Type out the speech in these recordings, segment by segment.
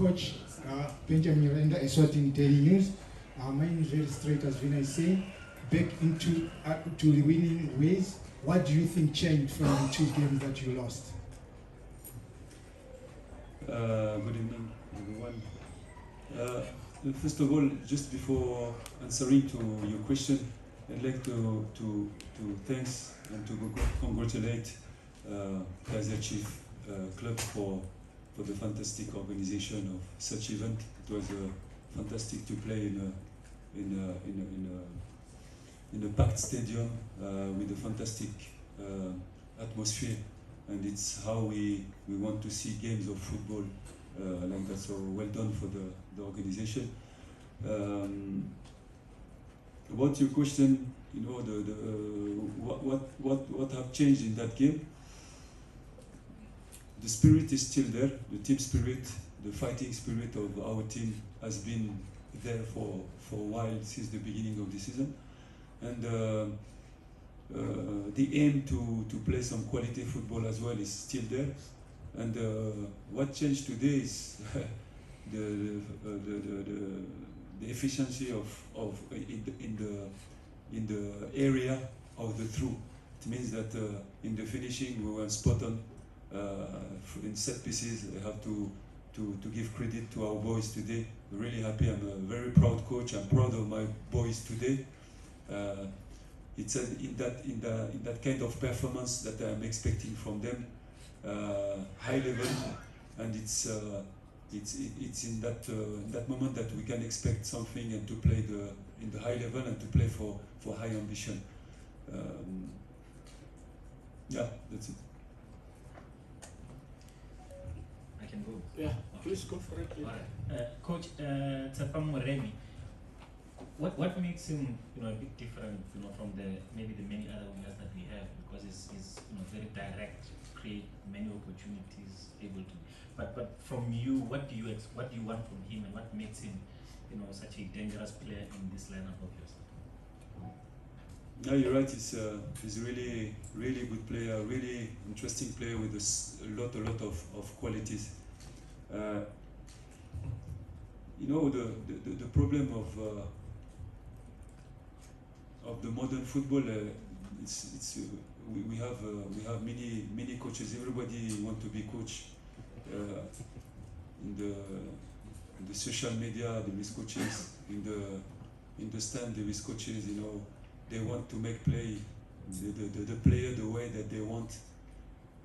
coach Benjamin Renda Eswatini Daily News. My name is very straight, as Vina is saying. Back into to the winning ways. What do you think changed from the 2 games that you lost? Good evening, everyone. First of all, just before answering to your question, I'd like to thanks and to congratulate Kaizer Chiefs club for the fantastic organization of such event. It was fantastic to play in a packed stadium with a fantastic atmosphere, and it's how we want to see games of football like that. So well done for the organization. About your question, you know, what have changed in that game? The spirit is still there. The team spirit, the fighting spirit of our team has been there for a while, since the beginning of the season, and the aim to play some quality football as well is still there. And what changed today is the efficiency of in the area of the through. It means that in the finishing we were spot on. In set pieces, I have to give credit to our boys today. Really happy. I'm a very proud coach. I'm proud of my boys today. It's in that kind of performance that I'm expecting from them, high level, and it's in that moment that we can expect something and to play in the high level and to play for high ambition. Yeah, that's it. I can go. Yeah, please go for it. Please. Coach Tsapamo Remy, what makes him, you know, a bit different, you know, from maybe the many other wingers that we have, because he's you know, very direct, create many opportunities, able to. But from you, what do you want from him, and what makes him, you know, such a dangerous player in this lineup of yours? No, you're right. He's really good player, really interesting player with a lot of qualities. You know, the problem of the modern football, we have many coaches. Everybody want to be coach. In the social media, there is coaches. In the stand, there is coaches. You know, they want to make play the player the way that they want.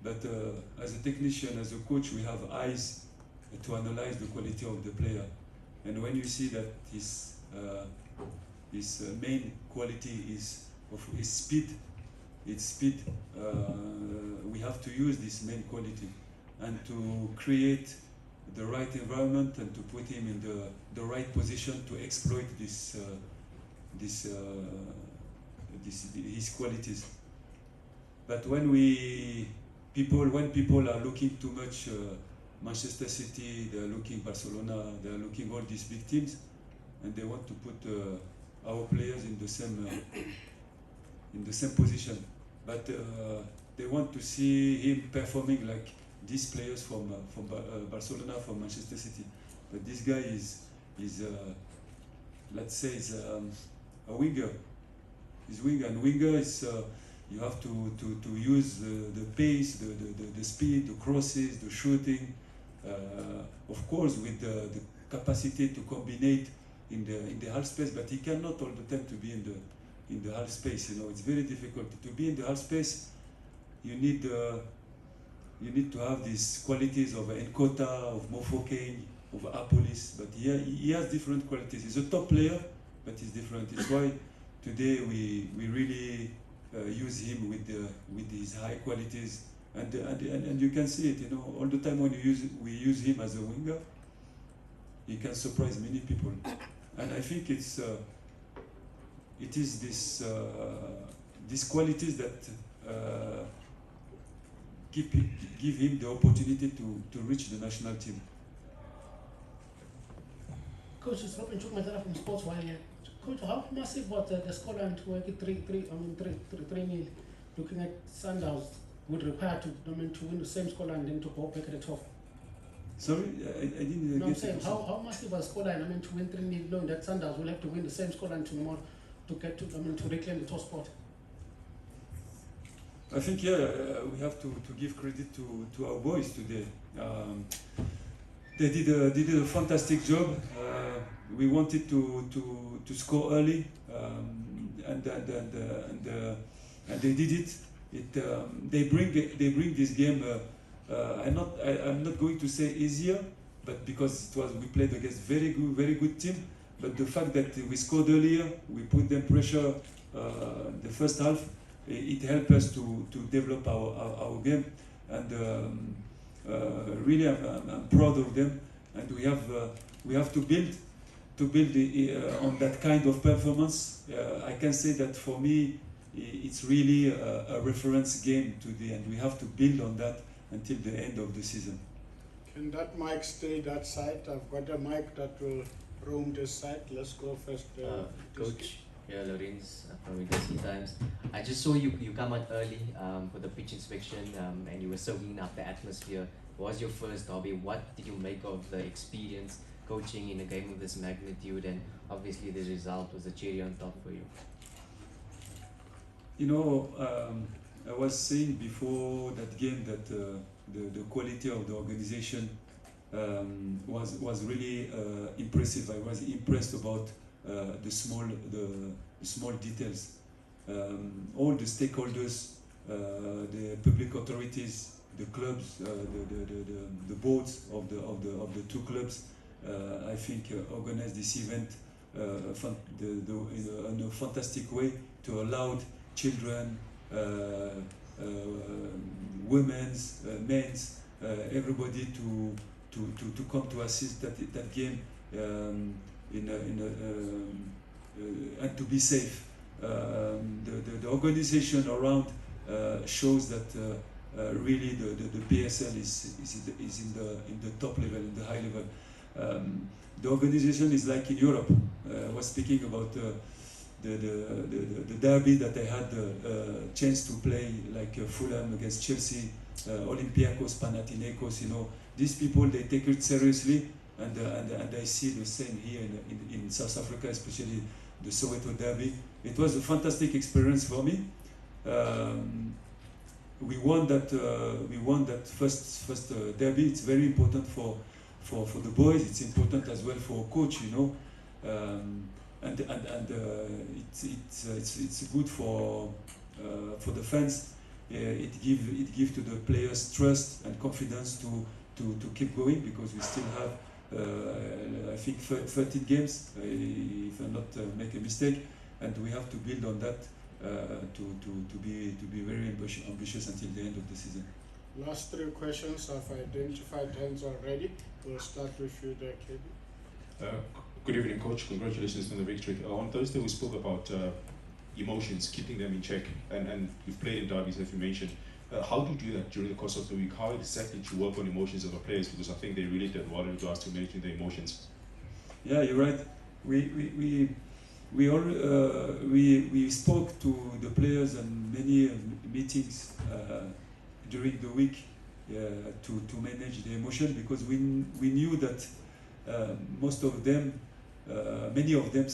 But as a technician, as a coach, we have eyes to analyze the quality of the player. And when you see that his main quality is speed, we have to use this main quality and to create the right environment and to put him in the right position to exploit his qualities. But when people are looking too much Manchester City, they are looking Barcelona, they are looking all these big teams, and they want to put our players in the same position. But they want to see him performing like these players from Barcelona, from Manchester City. But this guy is let's say, is a winger. He's winger, and winger is you have to use the pace, the speed, the crosses, the shooting. Of course, with the capacity to combine in the half space, but he cannot all the time to be in the half space. You know, it's very difficult to be in the half space. You need to have these qualities of Nkota, of Mofokeng, of Apolis. But he has different qualities. He's a top player, but he's different. It's why today we really use him with his high qualities, and you can see it. You know, all the time when we use him as a winger, he can surprise many people. And I think it is these qualities that give him the opportunity to reach the national team. Coach, it's Robin Chukmatara from Sports Wire here. Coach, how massive was the scoreline to make it 3-0, looking at Sundowns would require to win the same scoreline and then to go back at the top? Sorry, I didn't No, I'm get saying it. how massive was scoreline? I mean, to win 3-0, knowing that Sundowns will have to win the same scoreline tomorrow to get to, I mean, to reclaim the top spot. I think we have to give credit to our boys today. They did a fantastic job. We wanted to score early, and they did it. They bring this game. I'm not going to say easier, but because we played against very good team. But the fact that we scored earlier, we put them pressure the first half. It helped us to develop our game, and really I'm proud of them. And we have to build on that kind of performance. I can say that for me, it's really a reference game today, and we have to build on that until the end of the season. Can that mic stay that side? I've got a mic that will roam this side. Let's go first. Coach, yeah, Lorenz from Legacy Times. I just saw you come out early for the pitch inspection, and you were soaking up the atmosphere. What was your first hobby? What did you make of the experience coaching in a game of this magnitude? And obviously the result was a cherry on top for you. You know, I was saying before that game that the quality of the organization was really impressive. I was impressed about the small details. All the stakeholders, the public authorities, the clubs, the boards of the two clubs, I think organized this event in a fantastic way to allow children, women's, men's, everybody to come to assist that game and to be safe. The organization around shows that really the PSL is in the top level, in the high level. The organization is like in Europe. I was speaking about the derby that I had the chance to play, like Fulham against Chelsea, Olympiacos, Panathinaikos. You know, these people, they take it seriously, and I see the same here in South Africa, especially the Soweto derby. It was a fantastic experience for me. We won that first derby. It's very important for the boys. It's important as well for a coach, you know. And it's good for the fans. It give to the players trust and confidence to keep going, because we still have I think 13 games, if I not make a mistake, and we have to build on that to be very ambitious until the end of the season. Last three questions. I've identified hands already. We'll start with you there, KB. Good evening, Coach. Congratulations on the victory. On Thursday, we spoke about emotions, keeping them in check, and you've played in derbies, as you mentioned. How do you do that during the course of the week? How exactly do you work on emotions of the players? Because I think they really did well in regards to managing their emotions. Yeah, you're right. We spoke to the players and many meetings during the week to manage the emotion, because we knew that most of them, many of them,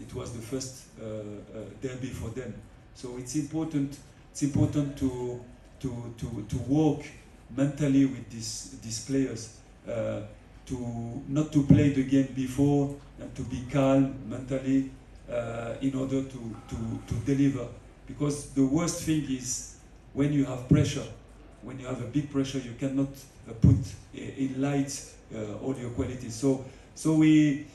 it was the first derby for them. So it's important to work mentally with these players, not to play the game before, and to be calm mentally in order to deliver. Because the worst thing is when you have pressure, when you have a big pressure, you cannot put in light all your qualities. So we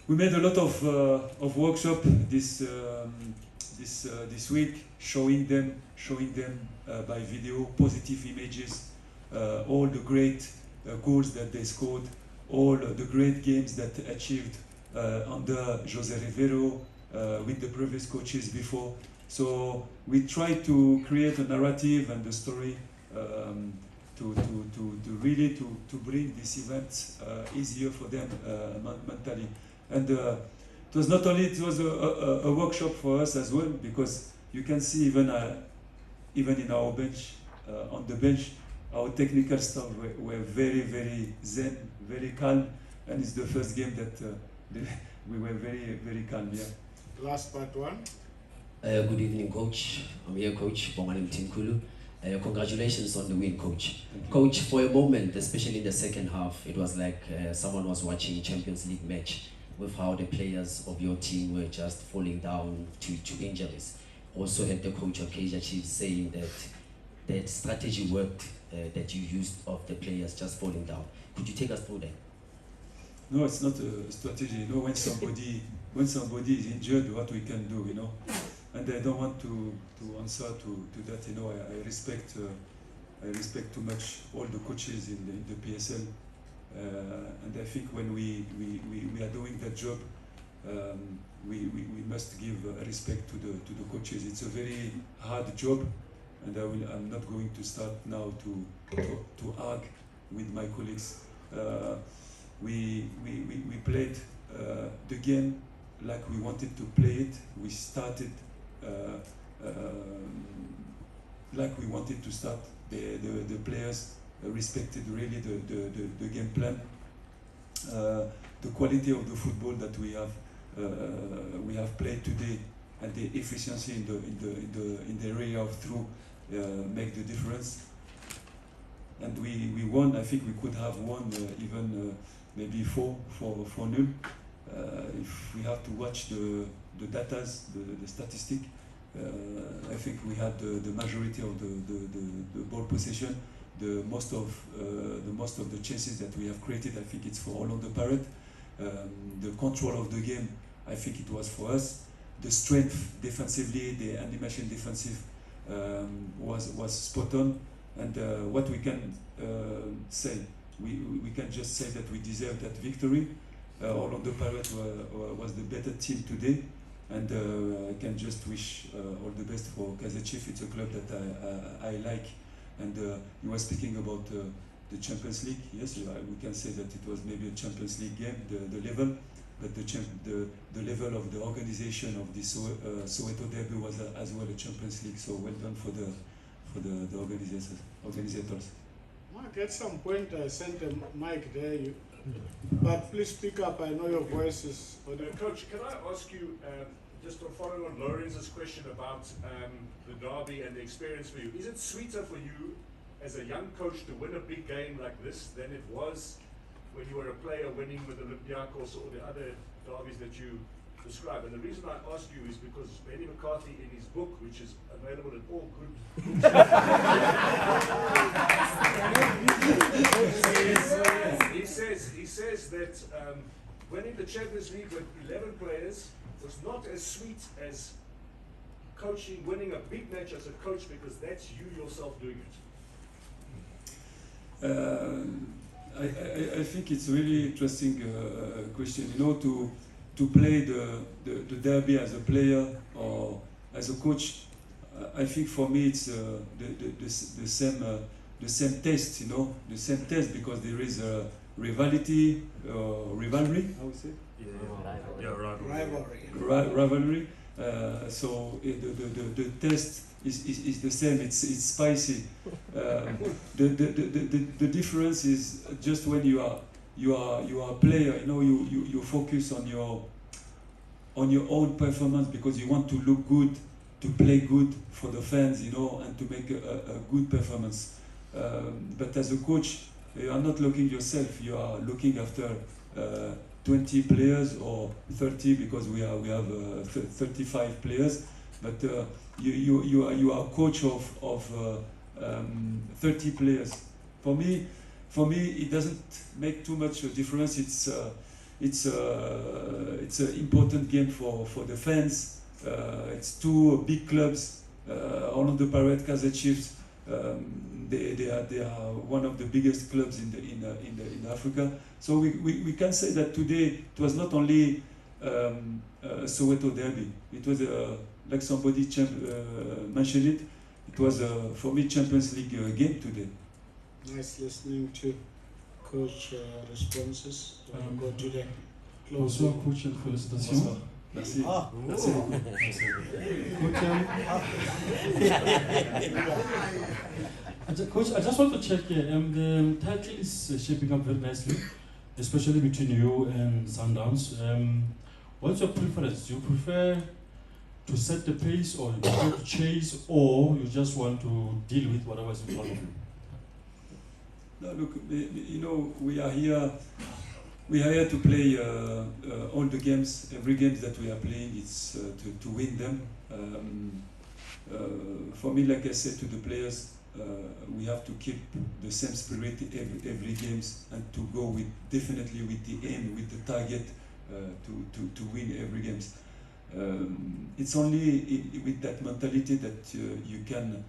made a lot of workshop this week, showing them by video positive images, all the great goals that they scored, all the great games that achieved under Jose Rivero with the previous coaches before. So we try to create a narrative and a story to really bring this event easier for them mentally. And it was not only, it was a workshop for us as well, because you can see even in our bench, on the bench, our technical staff were very, very zen, very calm, and it's the first game that we were very, very calm. Yeah. Last but one. Good evening, Coach. I'm here, Coach, for my name Tinkulu. Congratulations on the win, Coach. Coach, for a moment, especially in the second half, it was like someone was watching Champions League match with how the players of your team were just falling down to injuries. Also had the coach of Kaizer Chiefs saying that that strategy worked that you used of the players just falling down. Could you take us through that? No, it's not a strategy. You know, when somebody is injured, what we can do, you know. And I don't want to answer to that. You know, I respect too much all the coaches in the PSL, and I think when we are doing that job, we must give respect to the coaches. It's a very hard job, and I'm not going to start now to argue with my colleagues. We played the game like we wanted to play it. We started like we wanted to start. The players respected really the game plan. The quality of the football that we have played today, and the efficiency in the area of through make the difference. And we won. I think we could have won even maybe 4-0. If we have to watch the datas, the statistic, I think we had the majority of the ball possession, the most of the chances that we have created. I think it's for Orlando Pirates. The control of the game, I think it was for us. The strength defensively, the animation defensive was spot on. And what we can say, we can just say that we deserve that victory. Orlando Pirates was the better team today, and I can just wish all the best for Kaizer Chiefs. It's a club that I like, and you were speaking about the Champions League. Yes, we can say that it was maybe a Champions League game, the level, but the level of the organization of the Soweto derby was as well a Champions League. So well done for the organizers. Mark, at some point I sent a mic there, but please speak up. I know your voice is. Coach, can I ask you, just to follow on Lawrence's question about the derby and the experience for you, is it sweeter for you as a young coach to win a big game like this than it was when you were a player winning with Olympiacos or the other derbies that you describe? And the reason I ask you is because Benny McCarthy, in his book, which is available at all good he says that winning the Champions League with 11 players was not as sweet as winning a big match as a coach, because that's you yourself doing it. I think it's a really interesting question. You know, to play the derby as a player or as a coach, I think for me it's the same test. You know, the same test, because there is a rivalry. How we say? Rivalry. So the test is the same. It's spicy. The difference is just when you are a player. You know, you focus on your own performance, because you want to look good, to play good for the fans, you know, and to make a good performance. But as a coach, you are not looking yourself. You are looking after 20 players or 30, because we have 35 players. But you are a coach of 30 players. For me, it doesn't make too much a difference. It's an important game for the fans. It's two big clubs, Orlando Pirates, Kaizer Chiefs. They are one of the biggest clubs in Africa. So we can say that today it was not only a Soweto derby. It was like somebody mentioned it. It was for me Champions League game today. Nice listening to coach responses. Go to the Bonsoir coach, félicitations. Merci. Merci beaucoup. Coach, Coach, I just want to check here. The title is shaping up very nicely, especially between you and Sundowns. What's your preference? Do you prefer to set the pace, or you prefer to chase, or you just want to deal with whatever's in front of you? No, look, you know, we are here to play all the games. Every game that we are playing, it's to win them. For me, like I said to the players, we have to keep the same spirit every games, and to go definitely with the aim, with the target to win every games. It's only with that mentality that you can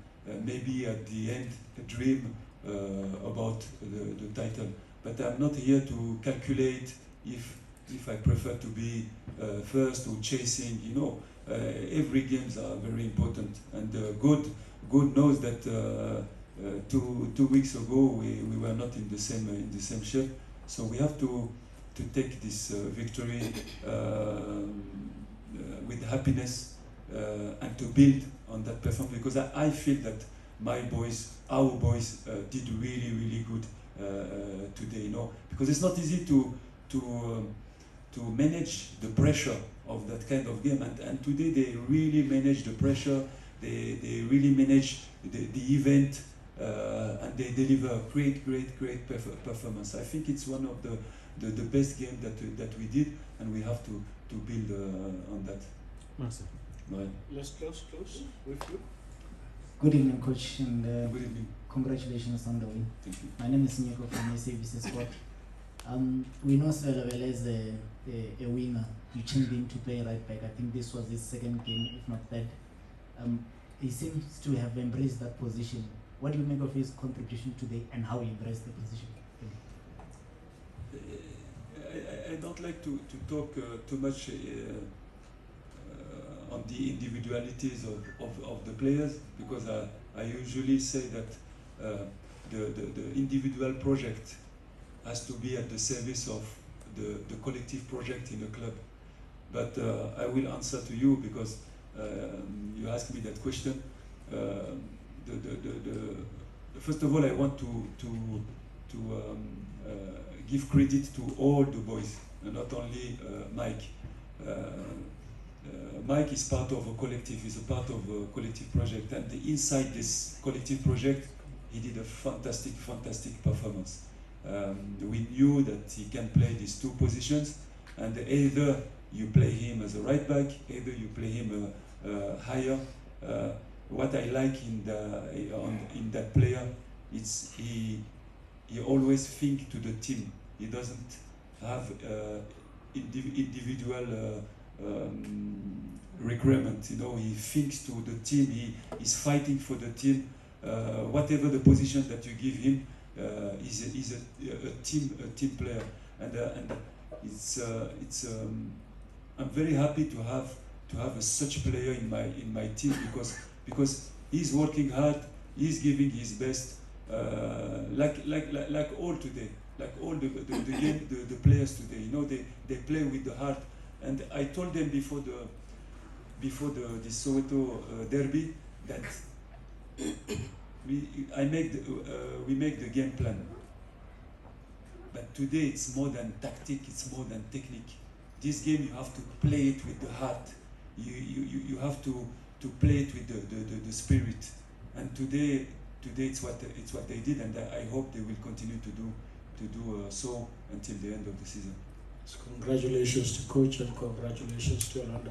maybe at the end dream about the title. But I'm not here to calculate if I prefer to be first or chasing. You know, every games are very important, and God knows that 2 weeks ago we were not in the same shape. So we have to take this victory with happiness and to build on that performance, because I feel that our boys did really good today, you know, because it's not easy to manage the pressure of that kind of game, and today they really manage the pressure, they really manage the event, and they deliver a great performance. I think it's one of the best games that we did, and we have to build on that. Merci. Right. Let's close with you. Good evening, Coach, and Good evening. congratulations on the win. Thank you. My name is Nico from SABC Sport. We know Svelabele is a winner. You changed him to play right back. I think this was his second game, if not third. He seems to have embraced that position. What do you make of his contribution today and how he embraced the position? I don't like to talk too much on the individualities of the players, because I usually say that the individual project has to be at the service of the collective project in the club. But I will answer to you, because you asked me that question. First of all, I want to give credit to all the boys, not only Mike. Mike is part of a collective, he's a part of a collective project, and inside this collective project, he did a fantastic performance. We knew that he can play these two positions, and either you play him as a right back, either you play him higher. What I like in that player, it's he always think to the team. He doesn't have individual requirement. You know, he thinks to the team. He's fighting for the team. Whatever the position that you give him, he's a team player, and I'm very happy to have such player in my team, because he's working hard, he's giving his best, like all today, like all the players today. You know, they play with the heart, and I told them before the Soweto derby that we make the game plan. But today it's more than tactic, it's more than technique. This game you have to play it with the heart. You have to play it with the spirit. And today it's what they did, and I hope they will continue to do so until the end of the season. So congratulations to coach and congratulations to Orlando.